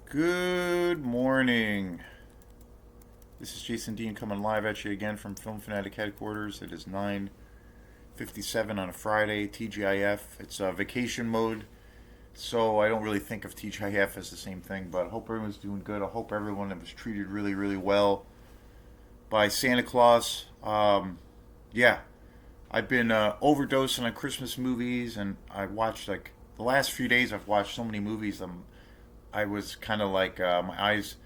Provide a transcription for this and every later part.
Good morning. This is Jason Dean coming live at you again from Film Fanatic headquarters. It is 9:57 on a Friday, TGIF. It's vacation mode, so I don't really think of TGIF as the same thing, but I hope everyone's doing good. I hope everyone was treated really, really well by Santa Claus. Yeah, I've been overdosing on Christmas movies, and I watched like the last few days. I've watched so many movies. I was kind of like my eyes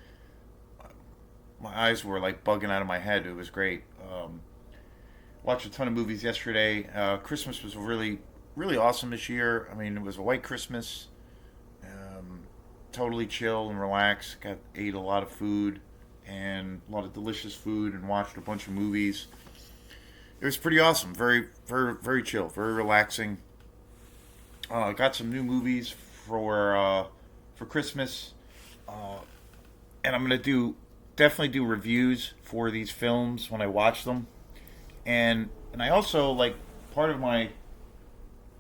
were like bugging out of my head. It was great. Watched a ton of movies yesterday. Christmas was really, really awesome this year. I mean, it was a white Christmas. Um, totally chill and relaxed. Ate a lot of food and a lot of delicious food and watched a bunch of movies. It was pretty awesome. Very, very, very chill. Very relaxing. Got some new movies for Christmas, uh, and I'm gonna definitely do reviews for these films when I watch them. And I also like part of my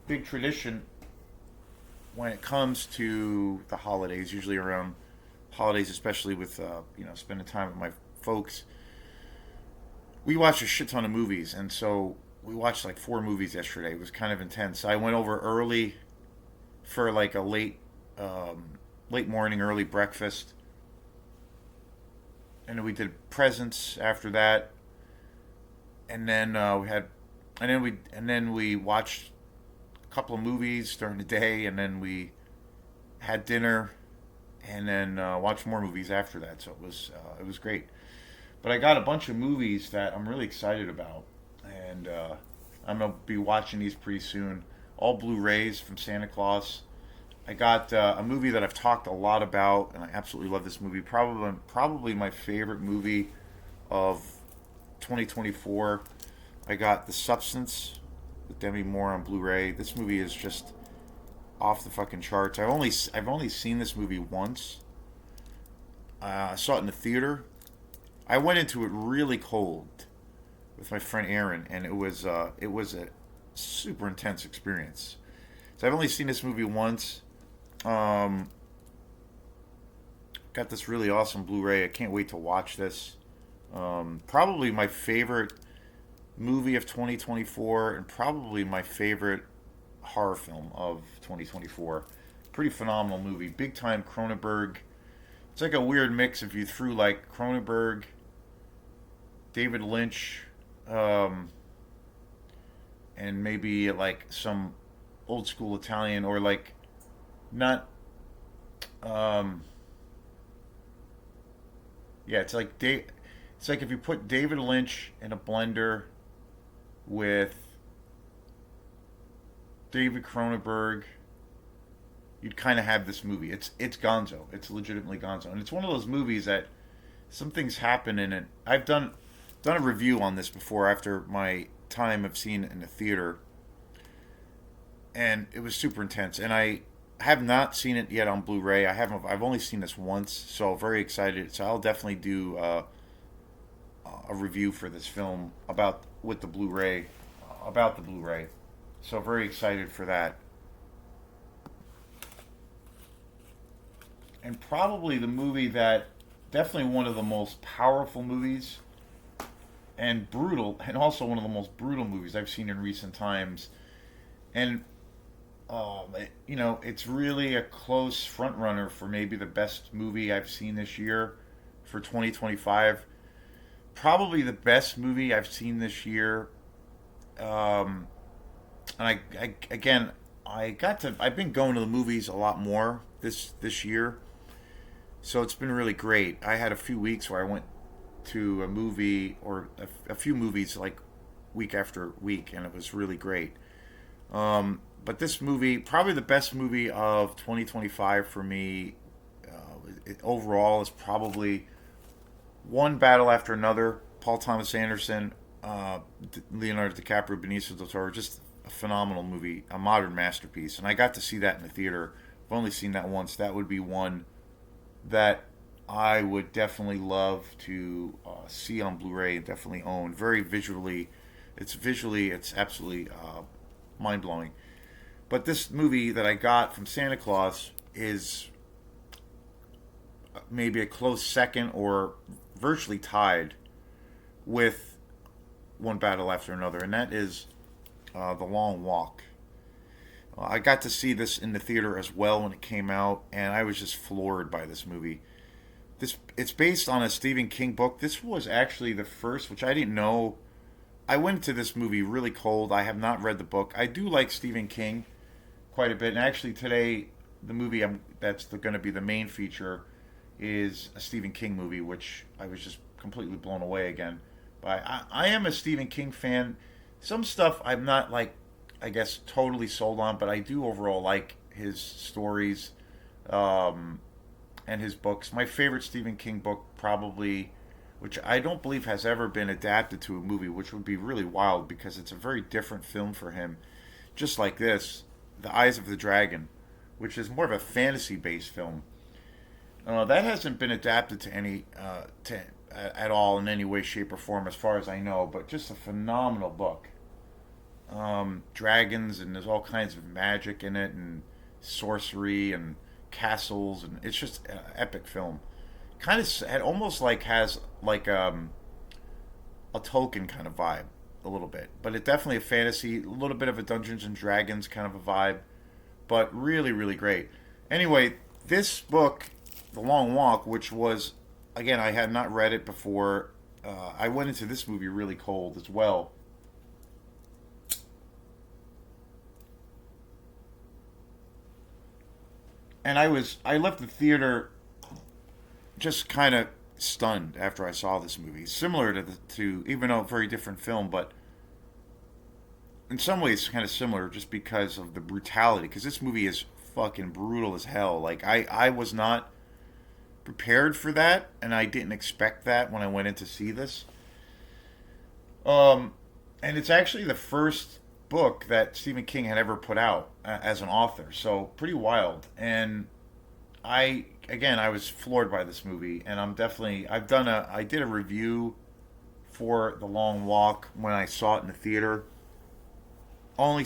big tradition when it comes to the holidays, usually around holidays, especially with spending time with my folks. We watch a shit ton of movies, and so we watched like four movies yesterday. It was kind of intense. I went over early for like a late morning, early breakfast, and then we did presents after that, and then we had, and then we watched a couple of movies during the day, and then we had dinner, and then watched more movies after that. So it was great. But I got a bunch of movies that I'm really excited about, and I'm gonna be watching these pretty soon. All Blu-rays from Santa Claus. I got a movie that I've talked a lot about, and I absolutely love this movie. Probably my favorite movie of 2024. I got The Substance with Demi Moore on Blu-ray. This movie is just off the fucking charts. I've only seen this movie once. I saw it in the theater. I went into it really cold with my friend Aaron, and it was a super intense experience. So I've only seen this movie once. Um, got this really awesome Blu-ray. I can't wait to watch this. Probably my favorite movie of 2024, and probably my favorite horror film of 2024. Pretty phenomenal movie. Big time Cronenberg. It's like a weird mix if you threw like Cronenberg, David Lynch, um, and maybe like some old school Italian, or like not. Um, yeah, it's like if you put David Lynch in a blender with David Cronenberg, you'd kind of have this movie. It's Gonzo. It's legitimately Gonzo, and it's one of those movies that some things happen in it. I've done a review on this before after my time of seeing it in the theater, and it was super intense. And I have not seen it yet on Blu-ray. I haven't. I've only seen this once, so very excited. So I'll definitely do a review for this film about with the Blu-ray about the Blu-ray. So very excited for that. And probably the movie that definitely one of the most powerful movies and brutal, and also one of the most brutal movies I've seen in recent times. And it's really a close front runner for maybe the best movie I've seen this year for 2025. Probably the best movie I've seen this year. Um, and again, I've been going to the movies a lot more this year, so it's been really great. I had a few weeks where I went to a movie or a few movies like week after week, and it was really great. But this movie, probably the best movie of 2025 for me, overall, is probably One Battle After Another. Paul Thomas Anderson, Leonardo DiCaprio, Benicio del Toro, just a phenomenal movie, a modern masterpiece. And I got to see that in the theater. I've only seen that once. That would be one that I would definitely love to see on Blu-ray and definitely own. It's absolutely mind blowing. But this movie that I got from Santa Claus is maybe a close second or virtually tied with One Battle After Another, and that is The Long Walk. I got to see this in the theater as well when it came out, and I was just floored by this movie. It's based on a Stephen King book. This was actually the first, which I didn't know. I went into this movie really cold. I have not read the book. I do like Stephen King quite a bit, and actually today the movie that's going to be the main feature is a Stephen King movie, which I was just completely blown away again. But I am a Stephen King fan. Some stuff I'm not like, I guess, totally sold on, but I do overall like his stories um, and his books. My favorite Stephen King book, probably, which I don't believe has ever been adapted to a movie, which would be really wild because it's a very different film for him. Just like this, The Eyes of the Dragon, which is more of a fantasy-based film. That hasn't been adapted to any at all in any way, shape, or form, as far as I know. But just a phenomenal book. Dragons, and there's all kinds of magic in it, and sorcery and castles, and it's just an epic film. Kind of, it almost like has like a Tolkien kind of vibe a little bit, but it definitely a fantasy, a little bit of a Dungeons and Dragons kind of a vibe, but really, really great. Anyway, this book, The Long Walk, which was, again, I had not read it before. I went into this movie really cold as well. And I left the theater just kind of stunned after I saw this movie. Similar to even though a very different film, but in some ways kind of similar just because of the brutality. Because this movie is fucking brutal as hell. Like I was not prepared for that, and I didn't expect that when I went in to see this. Um, and it's actually the first book that Stephen King had ever put out as an author, so pretty wild. And I was floored by this movie, and I did a review for The Long Walk when I saw it in the theater. Only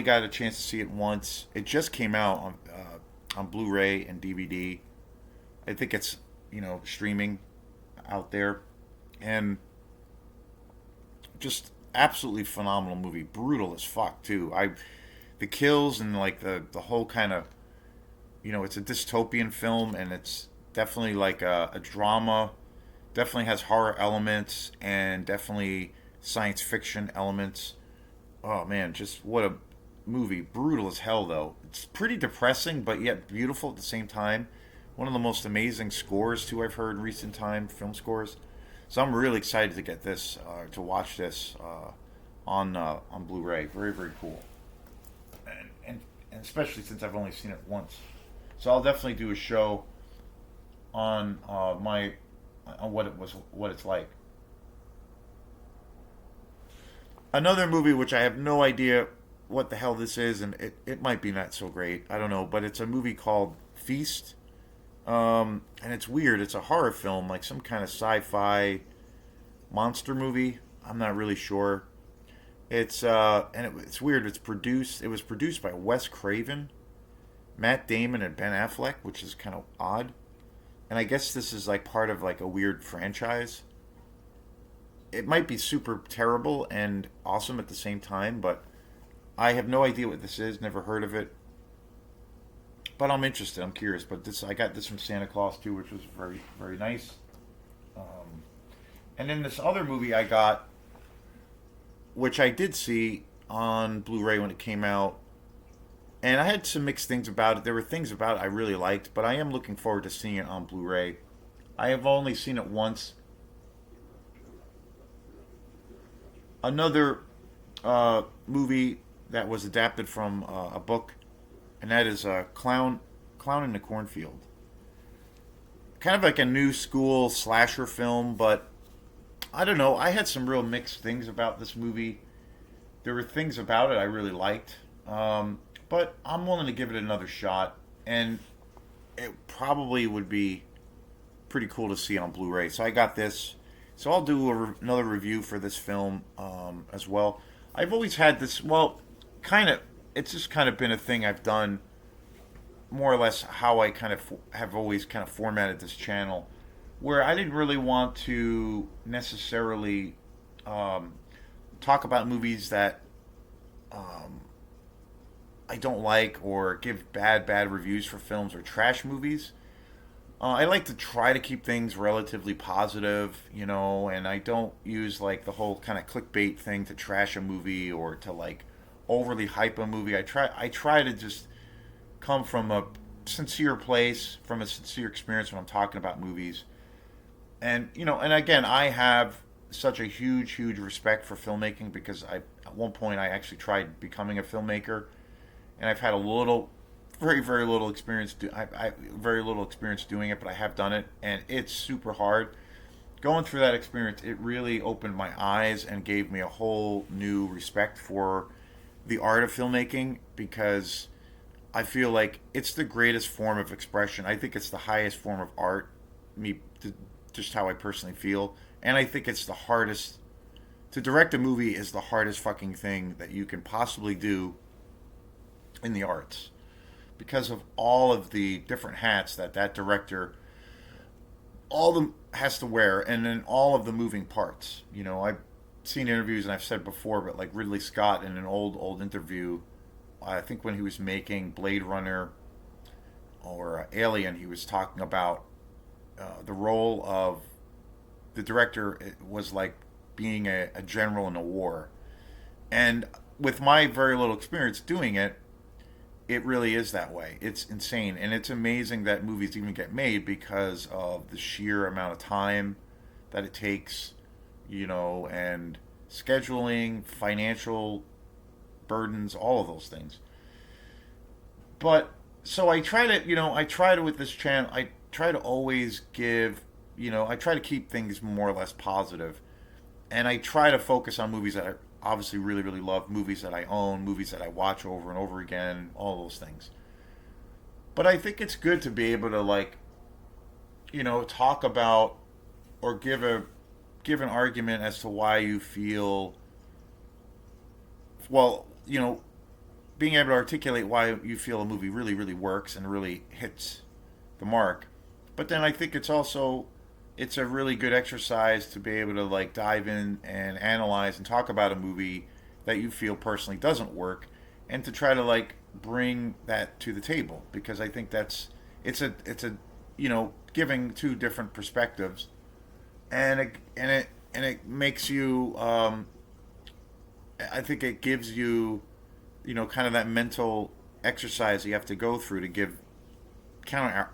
got a chance to see it once. It just came out on Blu-ray and DVD. I think it's streaming out there, and just absolutely phenomenal movie. Brutal as fuck too. The kills and like the whole kind of it's a dystopian film, and it's definitely like a drama. Definitely has horror elements and definitely science fiction elements. Oh man, just what a movie. Brutal as hell though. It's pretty depressing but yet beautiful at the same time. One of the most amazing scores too I've heard in recent time, film scores. So I'm really excited to get this to watch this on Blu-ray. Very very cool. And especially since I've only seen it once. So I'll definitely do a show on my on what it's like. Another movie which I have no idea what the hell this is, and it might be not so great. I don't know, but it's a movie called Feast. And it's weird. It's a horror film, like some kind of sci-fi monster movie. I'm not really sure. It's weird. It was produced by Wes Craven, Matt Damon, and Ben Affleck, which is kind of odd. And I guess this is like part of like a weird franchise. It might be super terrible and awesome at the same time, but I have no idea what this is. Never heard of it. But I'm interested. I'm curious. But I got this from Santa Claus too, which was very very nice. Um, and then this other movie I got, which I did see on Blu-ray when it came out, and I had some mixed things about it. There were things about it I really liked, but I am looking forward to seeing it on Blu-ray. I have only seen it once. Another movie that was adapted from a book, and that is Clown in the Cornfield. Kind of like a new school slasher film, but I don't know. I had some real mixed things about this movie. There were things about it I really liked, but I'm willing to give it another shot, and it probably would be pretty cool to see on Blu-ray. So I got this. So I'll do another review for this film as well. I've always had this. Well, kind of. It's just kind of been a thing I've done more or less how I kind of have always kind of formatted this channel, where I didn't really want to necessarily um, talk about movies that I don't like or give bad reviews for films or trash movies. I like to try to keep things relatively positive, and I don't use like the whole kind of clickbait thing to trash a movie or to like overly hype a movie. I try to just come from a sincere place, from a sincere experience when I'm talking about movies. And and again, I have such a huge respect for filmmaking because I at one point I actually tried becoming a filmmaker, and I've had a little, very little experience. I very little experience doing it, but I have done it, and it's super hard. Going through that experience, it really opened my eyes and gave me a whole new respect for the art of filmmaking because I feel like it's the greatest form of expression. I think it's the highest form of art. Me, just how I personally feel, and I think it's the hardest. To direct a movie is the hardest fucking thing that you can possibly do in the arts because of all of the different hats that director all of them has to wear, and then all of the moving parts. I've seen interviews, and I've said before, but like Ridley Scott in an old interview, I think when he was making Blade Runner or Alien, he was talking about the role of the director. It was like being a general in a war, and with my very little experience doing it, it really is that way. It's insane, and it's amazing that movies even get made because of the sheer amount of time that it takes, and scheduling, financial burdens, all of those things. But so I try to with this channel, I try to always give, I try to keep things more or less positive, and I try to focus on movies that I obviously really love, movies that I own, movies that I watch over and over again, all those things. But I think it's good to be able to like, talk about or give an argument as to why you feel well, being able to articulate why you feel a movie really works and really hits the mark. But then I think it's a really good exercise to be able to like dive in and analyze and talk about a movie that you feel personally doesn't work, and to try to like bring that to the table because I think it's a giving two different perspectives, and it makes you I think it gives you kind of that mental exercise you have to go through to give counter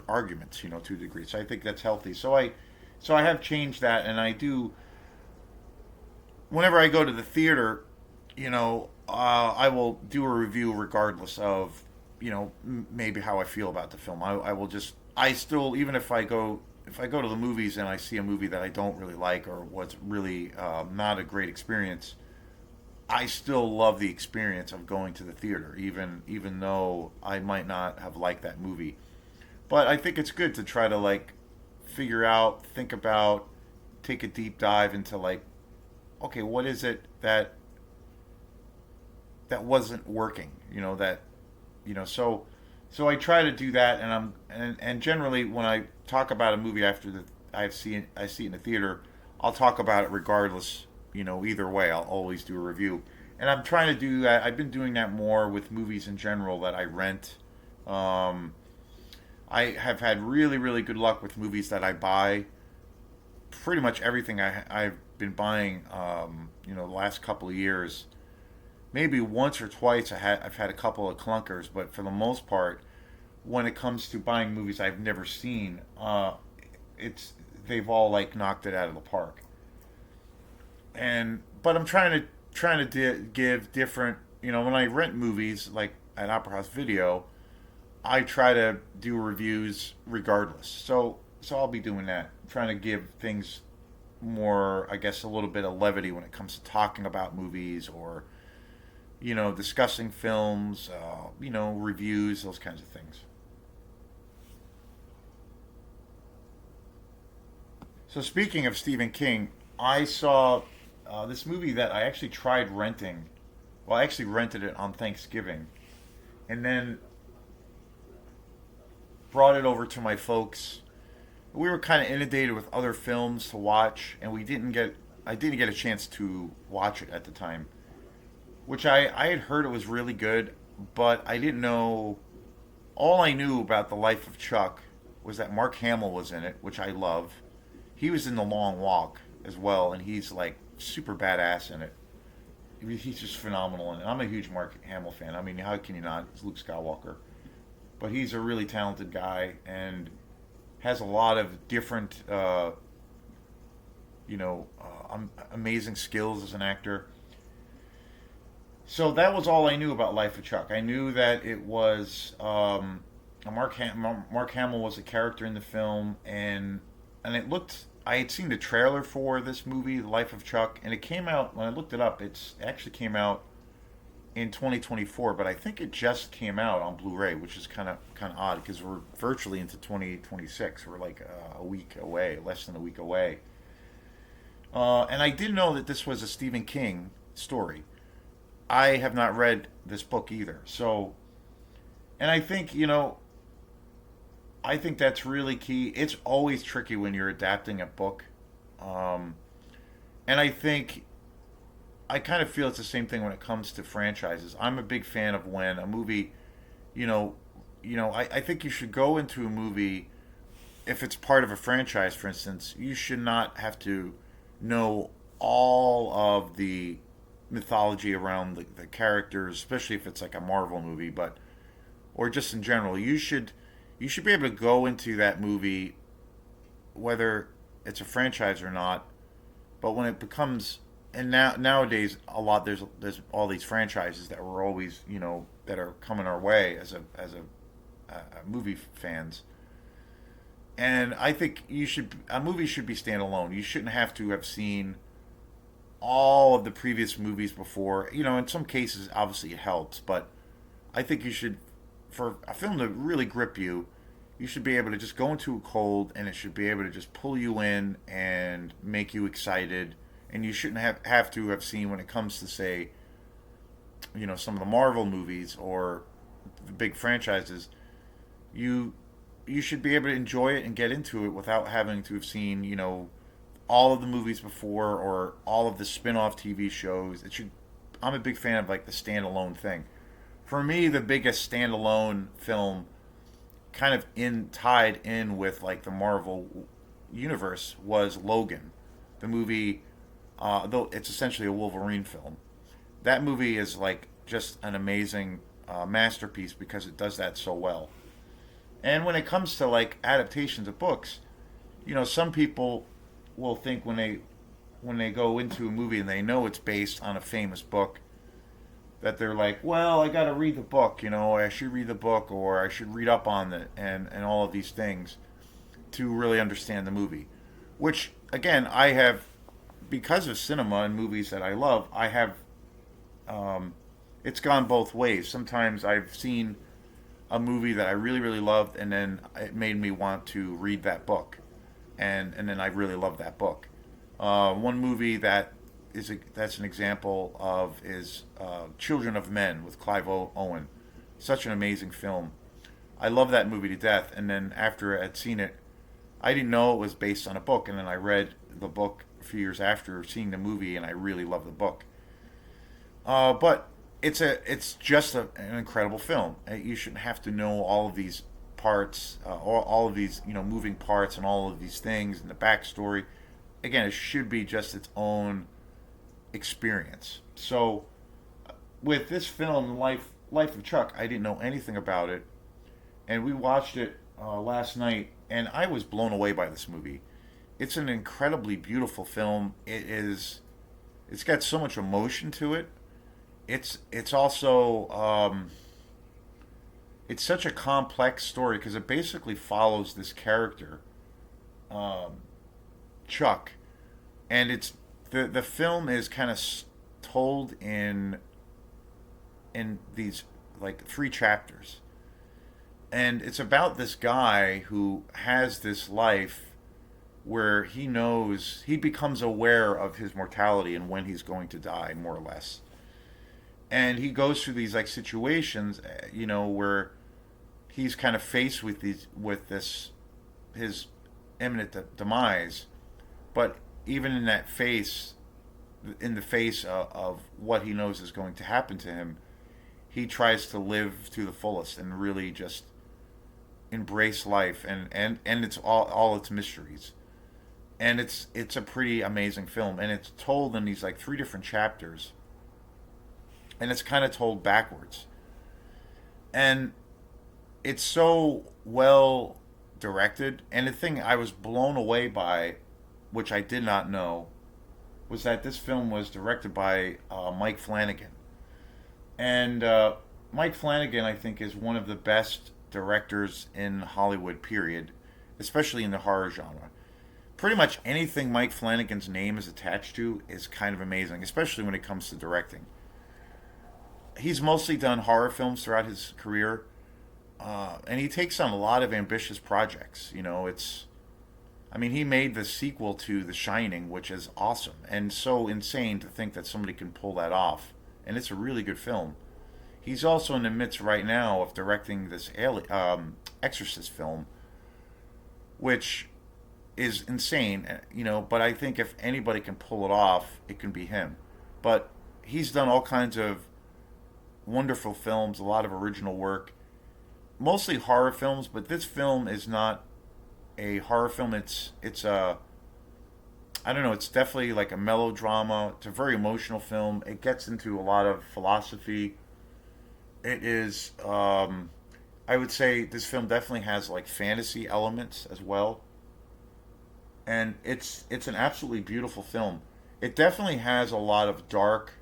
arguments, to a degree. So I think that's healthy. So I have changed that, and I do. Whenever I go to the theater, I will do a review regardless of, maybe how I feel about the film. I will just. I still, even if I go to the movies and I see a movie that I don't really like or was really not a great experience, I still love the experience of going to the theater, even though I might not have liked that movie. But I think it's good to try to like figure out, think about, take a deep dive into like, okay, what is it that wasn't working? So I try to do that, and and generally when I talk about a movie after I see it in the theater, I'll talk about it regardless. Either way, I'll always do a review, and I'm trying to do that. I've been doing that more with movies in general that I rent. Um, I have had really good luck with movies that I buy. Pretty much everything I've been buying, the last couple of years. Maybe once or twice I've had a couple of clunkers, but for the most part, when it comes to buying movies I've never seen, it's they've all like knocked it out of the park. But I'm trying to give different. When I rent movies like at Opera House Video, I try to do reviews regardless. So I'll be doing that, trying to give things more, I guess, a little bit of levity when it comes to talking about movies or discussing films, reviews, those kinds of things. So speaking of Stephen King, I saw this movie that I actually tried renting. Well, I actually rented it on Thanksgiving, and then brought it over to my folks. We were kind of inundated with other films to watch, and we didn't get. I didn't get a chance to watch it at the time, which I had heard it was really good, but I didn't know. All I knew about the life of Chuck was that Mark Hamill was in it, which I love. He was in The Long Walk as well, and he's like super badass in it. He's just phenomenal in it. I'm a huge Mark Hamill fan. I mean, how can you not? It's Luke Skywalker, but he's a really talented guy and has a lot of different, amazing skills as an actor. So that was all I knew about Life of Chuck. I knew that it was Mark Hamill was a character in the film, and it looked. I had seen the trailer for this movie, The Life of Chuck, and it came out when I looked it up. It actually came out in 2024, but I think it just came out on Blu-ray, which is kind of odd because we're virtually into 2026. We're like a week away, less than a week away. And I didn't know that this was a Stephen King story. I have not read this book either. So, and I think that's really key. It's always tricky when you're adapting a book. Um, and I kind of feel it's the same thing when it comes to franchises. I'm a big fan of when a movie, you know, I think you should go into a movie if it's part of a franchise, for instance. You should not have to know all of the mythology around the characters, especially if it's like a Marvel movie, but or just in general. You should be able to go into that movie whether it's a franchise or not. But when it becomes and nowadays there's all these franchises that we're always that are coming our way as a movie fans. And I think a movie should be standalone. You shouldn't have to have seen all of the previous movies before. In some cases, obviously it helps, but I think you should, for a film to really grip you, you should be able to just go into it cold, and it should be able to just pull you in and make you excited. And you shouldn't have to have seen, when it comes to, say, some of the Marvel movies or the big franchises, you you should be able to enjoy it and get into it without having to have seen, all of the movies before or all of the spin-off TV shows. It should. I'm a big fan of like the standalone thing. For me, the biggest standalone film, kind of tied in with like the Marvel universe, was Logan, the movie. Though it's essentially a Wolverine film. That movie is like just an amazing masterpiece because it does that so well. And when it comes to like adaptations of books, some people will think when they go into a movie and they know it's based on a famous book, that they're like, well, I got to read the book, I should read the book, or I should read up on it, and all of these things to really understand the movie. Which again, I have, because of cinema and movies that I love, I have. It's gone both ways. Sometimes I've seen a movie that I really, really loved, and then it made me want to read that book, and then I really love that book. One movie that's an example of is Children of Men with Clive Owen. Such an amazing film. I love that movie to death. And then after I'd seen it, I didn't know it was based on a book, and then I read the book a few years after seeing the movie, and I really love the book. But it's just an incredible film. You shouldn't have to know all of these parts, all of these moving parts, and all of these things, and the backstory. Again, it should be just its own experience. So, with this film, Life of Chuck, I didn't know anything about it, and we watched it last night, and I was blown away by this movie. It's an incredibly beautiful film. It's got so much emotion to it. It's also it's such a complex story because it basically follows this character, um, Chuck, and the film is kind of told in these like three chapters, and it's about this guy who has this life where he becomes aware of his mortality and when he's going to die, more or less. And he goes through these like situations, where he's kind of faced with this his imminent demise, but even in that face, in the face of what he knows is going to happen to him, he tries to live to the fullest and really just embrace life and it's all its mysteries. And it's a pretty amazing film, and it's told in these like three different chapters, and it's kind of told backwards, and it's so well directed. And the thing I was blown away by, which I did not know, was that this film was directed by Mike Flanagan. And Mike Flanagan, I think, is one of the best directors in Hollywood, period, especially in the horror genre. Pretty much anything Mike Flanagan's name is attached to is kind of amazing, especially when it comes to directing. He's mostly done horror films throughout his career, and he takes on a lot of ambitious projects. I mean, he made the sequel to The Shining, which is awesome and so insane to think that somebody can pull that off. And it's a really good film. He's also in the midst right now of directing this Exorcist film, which is insane, But I think if anybody can pull it off, it can be him. But he's done all kinds of wonderful films, a lot of original work, mostly horror films. But this film is not a horror film. It's a I don't know. It's definitely like a melodrama. It's a very emotional film. It gets into a lot of philosophy. It is. I would say this film definitely has like fantasy elements as well, and it's an absolutely beautiful film. It definitely has a lot of dark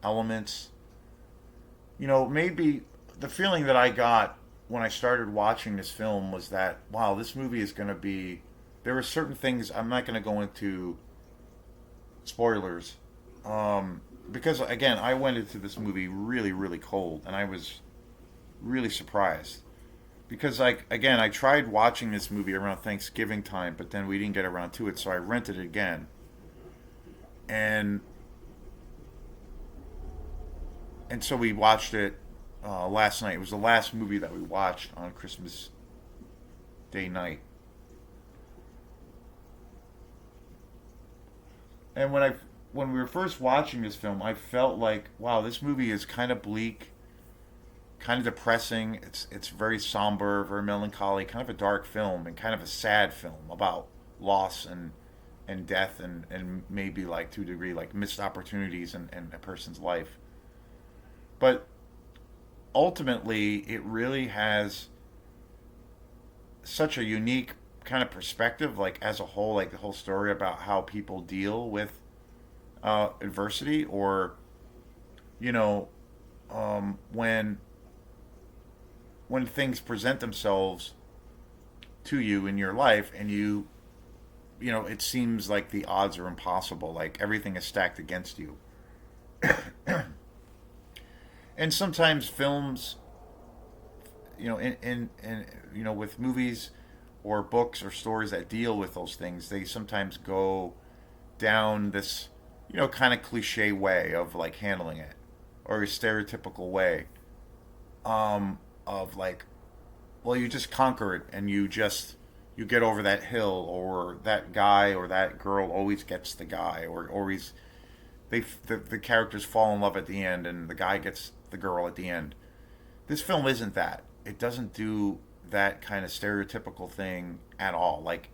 elements. Maybe the feeling that I got when I started watching this film was that, wow, this movie is going to be. There were certain things I'm not going to go into spoilers, because again, I went into this movie really, really cold, and I was really surprised because, like, again, I tried watching this movie around Thanksgiving time, but then we didn't get around to it, so I rented it again, and so we watched it last night. It was the last movie that we watched on Christmas Day night. And when we were first watching this film, I felt like, wow, this movie is kind of bleak, kind of depressing. It's very somber, very melancholy, kind of a dark film, and kind of a sad film about loss and death, and maybe like to a degree like missed opportunities in a person's life. But ultimately, it really has such a unique kind of perspective, like as a whole, like the whole story about how people deal with adversity, or you know, when things present themselves to you in your life, and it seems like the odds are impossible, like everything is stacked against you. And sometimes films, with movies or books or stories that deal with those things, they sometimes go down this, kind of cliche way of like handling it, or a stereotypical way, of like, well, you just conquer it, and you get over that hill, or that guy or that girl always gets the guy, or he's the characters fall in love at the end, and the guy gets the girl at the end. This film isn't that. It doesn't do that kind of stereotypical thing at all. Like,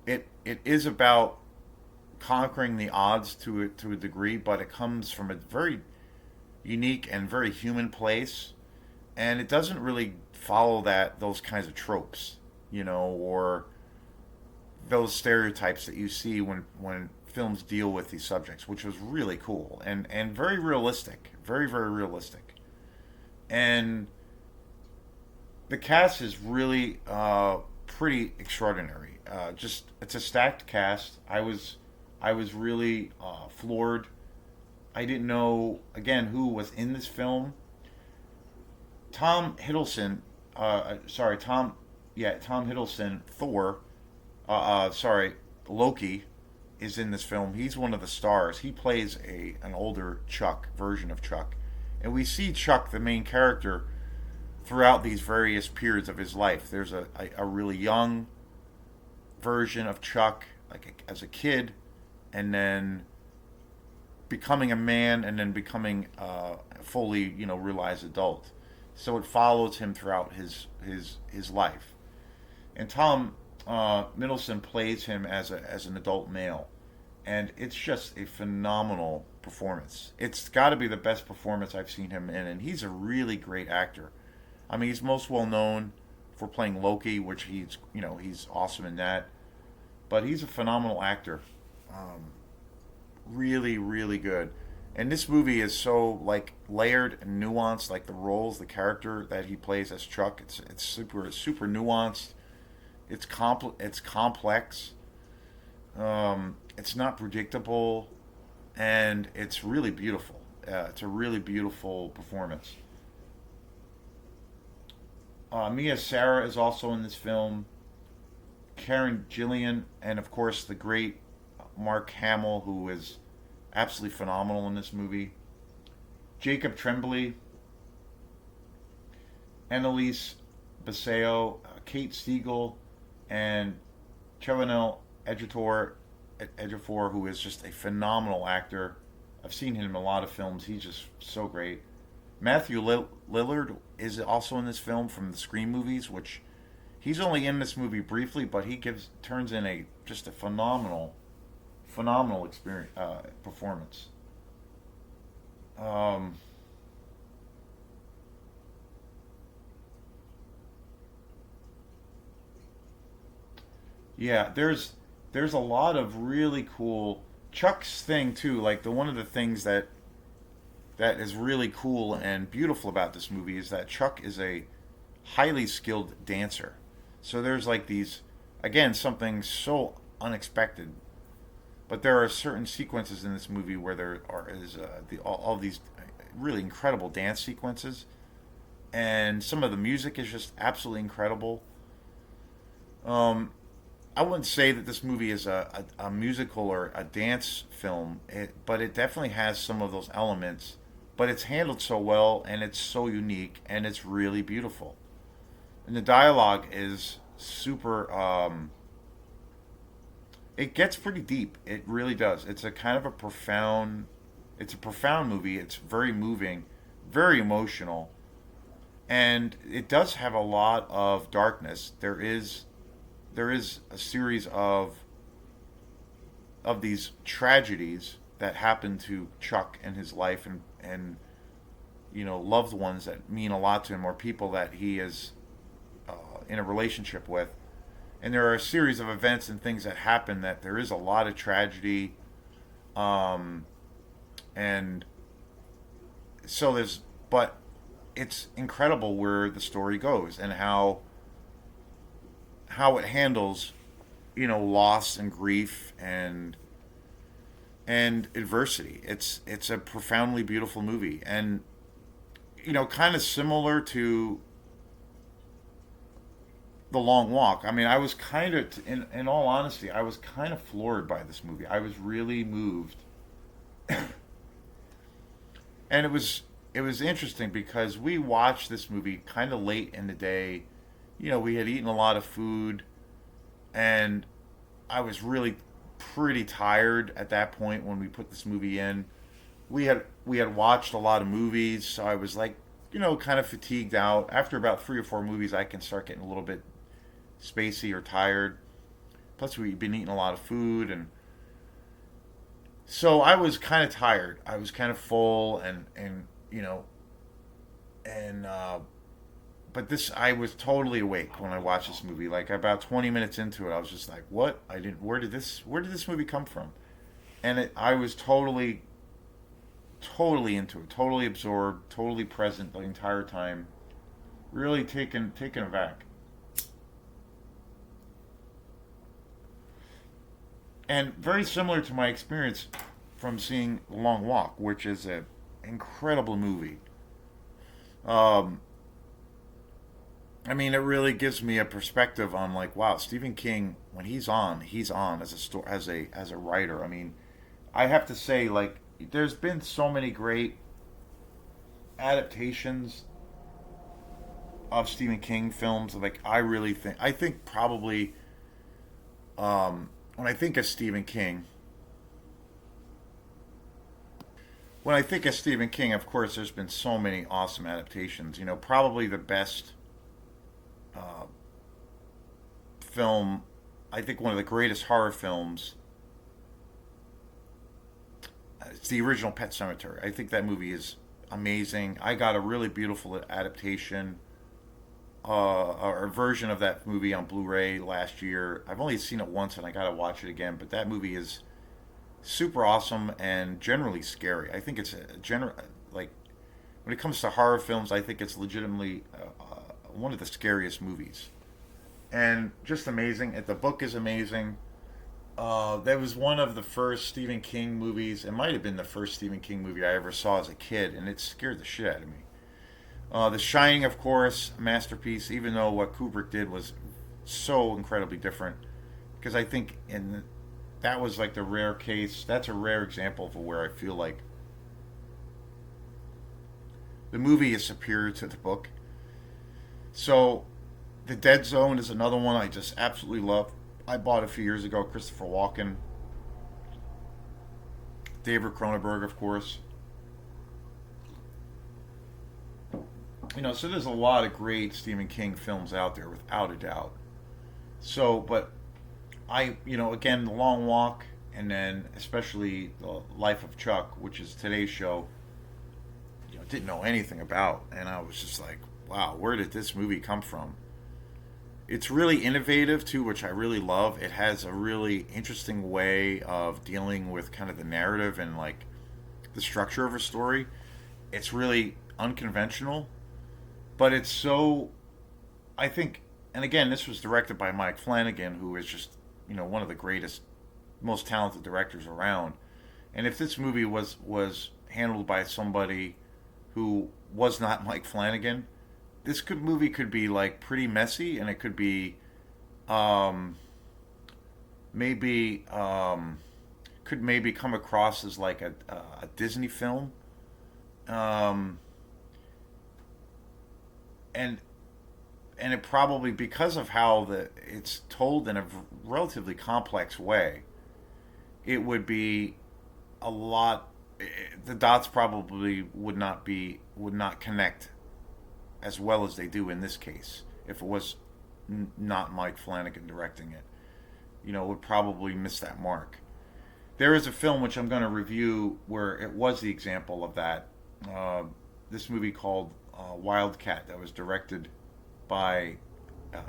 it is about conquering the odds to a degree, but it comes from a very unique and very human place, and it doesn't really follow those kinds of tropes, or those stereotypes that you see when films deal with these subjects, which was really cool and very realistic, very, very realistic. And the cast is really pretty extraordinary. Just it's a stacked cast. I was really floored. I didn't know again who was in this film. Tom Hiddleston, Tom Hiddleston, Thor. Loki is in this film. He's one of the stars. He plays an older Chuck version of Chuck, and we see Chuck, the main character, throughout these various periods of his life. There's a really young version of Chuck, like as a kid, and then becoming a man, and then becoming fully, realized adult. So it follows him throughout his life. And Tom Middleton plays him as an adult male, and it's just a phenomenal performance. It's got to be the best performance I've seen him in, and he's a really great actor. I mean, he's most well known for playing Loki, which he's awesome in that. But he's a phenomenal actor. Really, really good. And this movie is so like layered and nuanced, like the roles, the character that he plays as Chuck. It's super nuanced. It's complex. It's not predictable, and it's really beautiful. It's a really beautiful performance. Mia Sara is also in this film. Karen Gillian, and of course the great Mark Hamill, who is absolutely phenomenal in this movie. Jacob Tremblay, Annalise Basseo, Kate Siegel, and Chevenel Ejiofor, who is just a phenomenal actor. I've seen him in a lot of films. He's just so great. Matthew Lillard is also in this film from the Scream movies, which he's only in this movie briefly, but he turns in a just a phenomenal experience performance. Um, yeah, there's a lot of really cool Chuck's thing too. Like the one of the things that is really cool and beautiful about this movie is that Chuck is a highly skilled dancer. So there's like these, again, something so unexpected. But there are certain sequences in this movie where there are is all these really incredible dance sequences, and some of the music is just absolutely incredible. Um, I wouldn't say that this movie is a musical or a dance film, but it definitely has some of those elements. But it's handled so well, and it's so unique, and it's really beautiful. And the dialogue is super. It gets pretty deep. It really does. It's a kind of a profound. It's a profound movie. It's very moving, very emotional, and it does have a lot of darkness. There is a series of these tragedies that happen to Chuck in his life, and loved ones that mean a lot to him, or people that he is in a relationship with. And there are a series of events and things that happen that there is a lot of tragedy, um, and so but it's incredible where the story goes and how it handles loss and grief and adversity. It's a profoundly beautiful movie, and kind of similar to The Long Walk. I mean, I was kind of, in all honesty, I was kind of floored by this movie. I was really moved, and it was interesting because we watched this movie kind of late in the day. We had eaten a lot of food, and I was really pretty tired at that point when we put this movie in. We had watched a lot of movies, so I was like, kind of fatigued out. After about 3 or 4 movies, I can start getting a little bit spacey or tired. Plus, we've been eating a lot of food, and so I was kind of tired. I was kind of full, and and but this I was totally awake when I watched this movie. Like about 20 minutes into it, I was just like, "What? I didn't. Where did this movie come from?" And I was totally into it, totally absorbed, totally present the entire time. Really taken aback. And very similar to my experience from seeing The Long Walk, which is an incredible movie. Um, I mean, it really gives me a perspective on like, wow, Stephen King, when he's on as a writer. I mean, I have to say, like, there's been so many great adaptations of Stephen King films. Like I think probably when I think of Stephen King, of course, there's been so many awesome adaptations. You know, probably the best uh, film, I think one of the greatest horror films. It's the original Pet Cemetery. I think that movie is amazing. I got a really beautiful adaptation or a version of that movie on Blu-ray last year. I've only seen it once, and I got to watch it again. But that movie is super awesome and generally scary. I think it's a general like when it comes to horror films, I think it's legitimately one of the scariest movies, and just amazing. The book is amazing. That was one of the first Stephen King movies. It might have been the first Stephen King movie I ever saw as a kid, and it scared the shit out of me. The Shining, of course, a masterpiece. Even though what Kubrick did was so incredibly different, because I think in that was like the rare case. That's a rare example of where I feel like the movie is superior to the book. So, The Dead Zone is another one I just absolutely love. I bought a few years ago. Christopher Walken, David Cronenberg, of course. You know, so there's a lot of great Stephen King films out there, without a doubt. So, but again, The Long Walk, and then especially The Life of Chuck, which is today's show. Didn't know anything about, and I was just like, wow, where did this movie come from? It's really innovative too, which I really love. It has a really interesting way of dealing with kind of the narrative and like the structure of a story. It's really unconventional, but it's so, I think, and again, this was directed by Mike Flanagan, who is just, one of the greatest, most talented directors around. And if this movie was handled by somebody who was not Mike Flanagan, this movie could be like pretty messy, and it could be um, maybe could maybe come across as like a Disney film, um, and and it probably, because of how it's told in a relatively complex way, it would be a lot. The dots probably would not connect as well as they do in this case. If it was not Mike Flanagan directing it, it would probably miss that mark. There is a film which I'm going to review where it was the example of that. Uh, this movie called Wildcat, that was directed by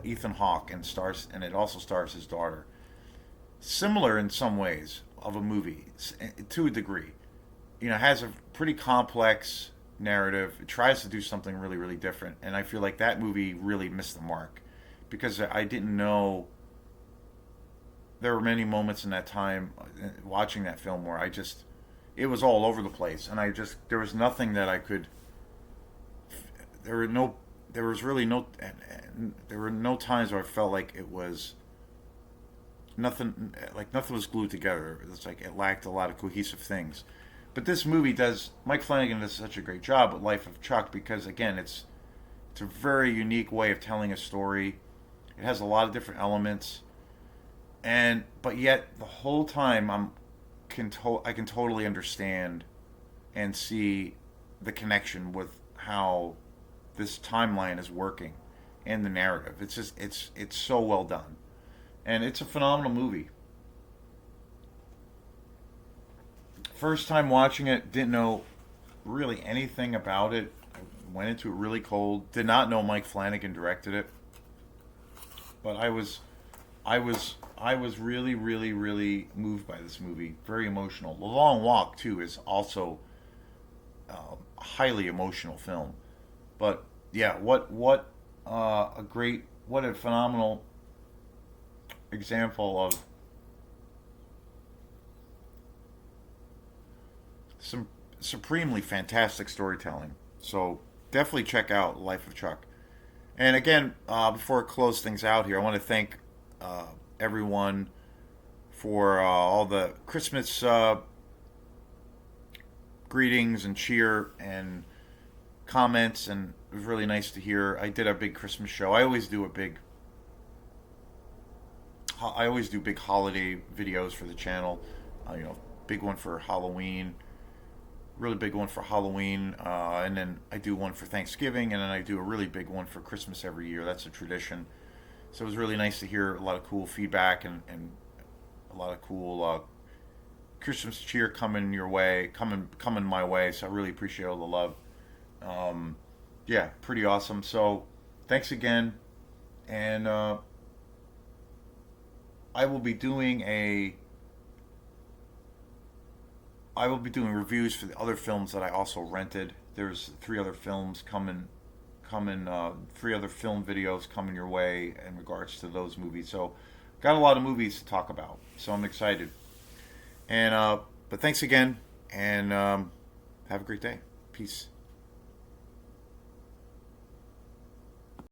Ethan Hawke, and it also stars his daughter. Similar in some ways of a movie, to a degree. Has a pretty complex narrative. It tries to do something really, really different, and I feel like that movie really missed the mark because I didn't know. There were many moments in that time watching that film where it was all over the place, and there was nothing that I could. There were no, there was really no, there were no times where I felt like it was nothing was glued together. It's like it lacked a lot of cohesive things. But this movie does. Mike Flanagan does such a great job with Life of Chuck because again, it's a very unique way of telling a story. It has a lot of different elements, but yet the whole time I can totally understand and see the connection with how this timeline is working and the narrative. It's just it's so well done, and it's a phenomenal movie. First time watching it, didn't know really anything about it. I went into it really cold. Did not know Mike Flanagan directed it, but I was really, really, really moved by this movie. Very emotional. The Long Walk too is also a highly emotional film. But yeah, what a phenomenal example of some supremely fantastic storytelling. So definitely check out Life of Chuck. And again, before I close things out here, I want to thank everyone for all the Christmas greetings and cheer and comments, and it was really nice to hear. I did a big Christmas show. I always do big holiday videos for the channel. Big one for Halloween, really big one for Halloween, and then I do one for Thanksgiving, and then I do a really big one for Christmas every year. That's a tradition. So it was really nice to hear a lot of cool feedback and a lot of cool Christmas cheer coming my way. So I really appreciate all the love. Yeah, pretty awesome. So thanks again, and I will be doing a I will be doing reviews for the other films that I also rented. There's three other films three other film videos coming your way in regards to those movies. So, got a lot of movies to talk about. So I'm excited. And but thanks again, and have a great day. Peace.